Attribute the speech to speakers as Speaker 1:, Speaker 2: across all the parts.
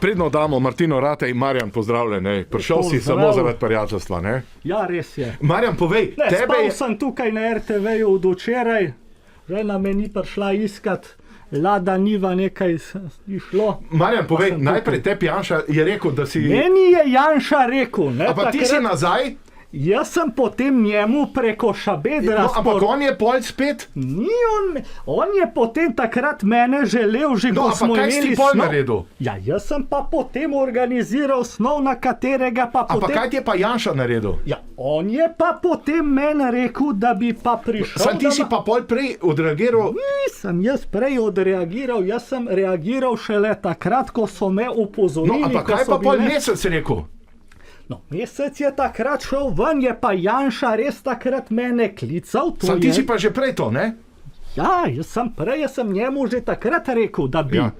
Speaker 1: predno damo Martino Ratej, Marjan, pozdravljen, prišel si samo zaradi prijateljstva, ne?
Speaker 2: Ja, res je.
Speaker 1: Marjan, povej,
Speaker 2: spal sem tukaj na RTV-ju od včeraj, žena me ni prišla iskat, Lada Niva nekaj išlo.
Speaker 1: Marjan, povej, najprej tebi Janša je rekel, da si...
Speaker 2: Meni je Janša rekel, ne?
Speaker 1: Ampak ti si nazaj?
Speaker 2: Jaz sem potem njemu preko Šabedra...
Speaker 1: No, ampak on je pol spet?
Speaker 2: Ni on je potem takrat mene želel, že ko smo imeli snov.
Speaker 1: No, ampak kaj si pol naredil?
Speaker 2: Ja, jaz sem pa potem organiziral snov, na katerega pa potem...
Speaker 1: Ampak kaj ti je pa Janša naredil?
Speaker 2: Ja, on je pa potem meni rekel, da bi pa prišel...
Speaker 1: Sam ti si pa pol prej odreagiral?
Speaker 2: Nisem jaz prej odreagiral, jaz sem reagiral šele takrat, ko so me opozorili.
Speaker 1: No, ampak kaj pa pol mesec rekel?
Speaker 2: No, mesec je takrat šel ven, je pa Janša res takrat mene klical.
Speaker 1: Sam ti si pa že prej to, ne?
Speaker 2: Ja, jaz sem njemu že takrat rekel, da bi.
Speaker 1: Ja.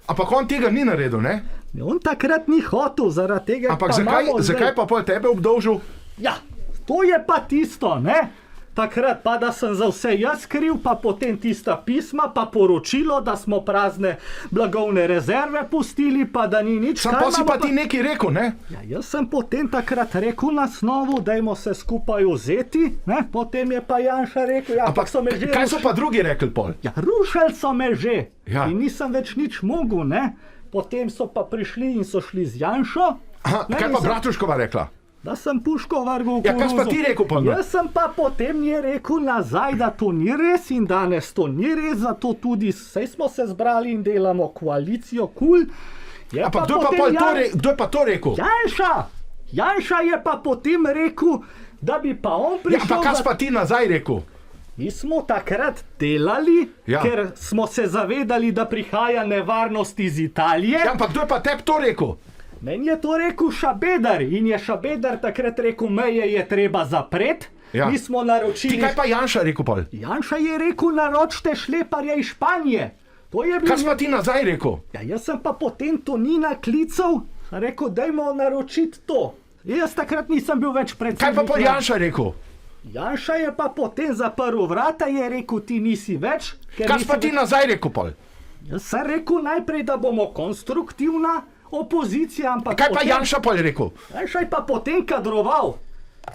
Speaker 1: Ampak on tega ni naredil, ne?
Speaker 2: On takrat ni hotel, zaradi tega
Speaker 1: ampak zakaj pa pol tebe obdolžil?
Speaker 2: Ja, to je pa tisto, ne? Takrat pa, da sem za vse jaz kriv, pa potem tista pisma, pa poročilo, da smo prazne blagovne rezerve pustili, pa da ni nič.
Speaker 1: Sam pa si pa ti nekaj rekel, ne?
Speaker 2: Ja, jaz sem potem takrat rekel na snovu, dajmo se skupaj vzeti, ne? Potem je pa Janša rekel, ja,
Speaker 1: ampak
Speaker 2: so me že...
Speaker 1: Kaj so pa drugi rekli pol?
Speaker 2: Ja, rušili so me že.
Speaker 1: Ja.
Speaker 2: In nisem več nič mogel, ne? Potem so pa prišli in so šli z Janšo.
Speaker 1: Aha, kaj pa Bratuškova rekla?
Speaker 2: Da sem puško vrgel v koruzo.
Speaker 1: Ja, kaj si pa ti rekel pa?
Speaker 2: Jaz sem pa potem je rekel nazaj, da to ni res in danes to ni res, zato tudi sej smo se zbrali in delamo koalicijo KUL.
Speaker 1: Ampak kdo je pa to rekel?
Speaker 2: Janša! Janša je pa potem rekel, da bi pa on prišel...
Speaker 1: Ja, ampak kaj si pa ti nazaj rekel?
Speaker 2: Mi smo takrat delali, ker smo se zavedali, da prihaja nevarnost iz Italije.
Speaker 1: Ja, ampak kdo je pa tebi to rekel?
Speaker 2: Meni je to rekel Šabeder in je Šabeder takrat rekel, meje je treba zapreti.
Speaker 1: Ja.
Speaker 2: Mi smo naročili...
Speaker 1: Ti kaj pa Janša rekel pol?
Speaker 2: Janša je rekel, naročite šleparja iz Španije. To je bil...
Speaker 1: Kaj si pa ti nazaj rekel?
Speaker 2: Ja, jaz sem pa potem Tonina klical, rekel, dajmo naročiti to. Jaz takrat nisem bil več predsednik.
Speaker 1: Kaj pa pol Janša rekel?
Speaker 2: Janša je pa potem zaprl vrata, je rekel, ti nisi več.
Speaker 1: Kaj si pa ti nazaj rekel pol?
Speaker 2: Jaz sem rekel najprej, da bomo konstruktivna opozicija, ampak...
Speaker 1: Kaj pa Janša pol rekel?
Speaker 2: Janša je pa potem kadroval.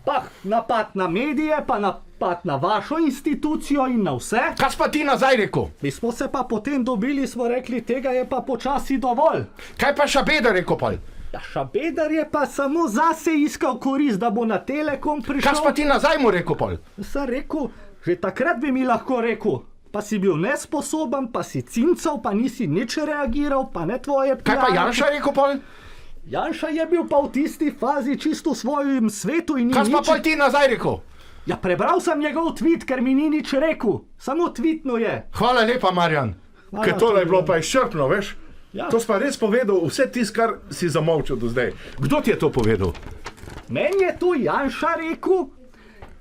Speaker 2: Pa napad na medije, pa napad na vašo institucijo in na vse.
Speaker 1: Kaj si pa ti nazaj rekel?
Speaker 2: Mi smo se pa potem dobili, smo rekli, tega je pa počasi dovolj.
Speaker 1: Kaj pa Šabeder rekel pol?
Speaker 2: Ja, Šabeder je pa samo zase iskal korist, da bo na Telekom prišel.
Speaker 1: Kaj si pa ti nazaj mu rekel pol?
Speaker 2: Sem rekel, že takrat bi mi lahko rekel, pa si bil nesposoben, pa si cincal, pa nisi nič reagiral, pa ne tvoje...
Speaker 1: Kaj pa Janša rekel pol?
Speaker 2: Janša je bil pa v tisti fazi čisto v svojem svetu in ni nič...
Speaker 1: Kaj si pa pol ti nazaj rekel?
Speaker 2: Ja, prebral sem njegov tweet, ker mi ni nič rekel. Samo tweetno je.
Speaker 1: Hvala lepa, Marjan. Ker tole je bilo pa izčrpno, veš? Ja. To si pa res povedal vse tisto, kar si zamolčal do zdaj. Kdo ti je to povedal?
Speaker 2: Meni je to Janša rekel,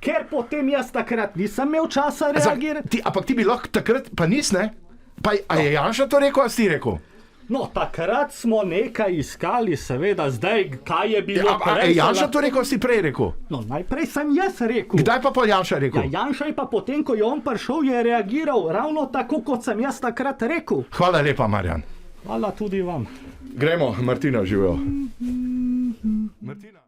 Speaker 2: ker potem jaz takrat nisem imel časa reagirati.
Speaker 1: Ampak ti bi lahko takrat, pa nis, ne? A je Janša to rekel, a si rekel?
Speaker 2: No, takrat smo nekaj iskali, seveda, zdaj, kaj je bilo prej.
Speaker 1: A je Janša to rekel, a si prej rekel?
Speaker 2: No, najprej sem jaz rekel.
Speaker 1: Kdaj pa pol Janša rekel?
Speaker 2: Ja, Janša je pa potem, ko je on prišel, je reagiral ravno tako, kot sem jaz takrat rekel.
Speaker 1: Hvala lepa, Marjan.
Speaker 2: Hvala tudi vam.
Speaker 1: Gremo, Martina, živijo. Martina.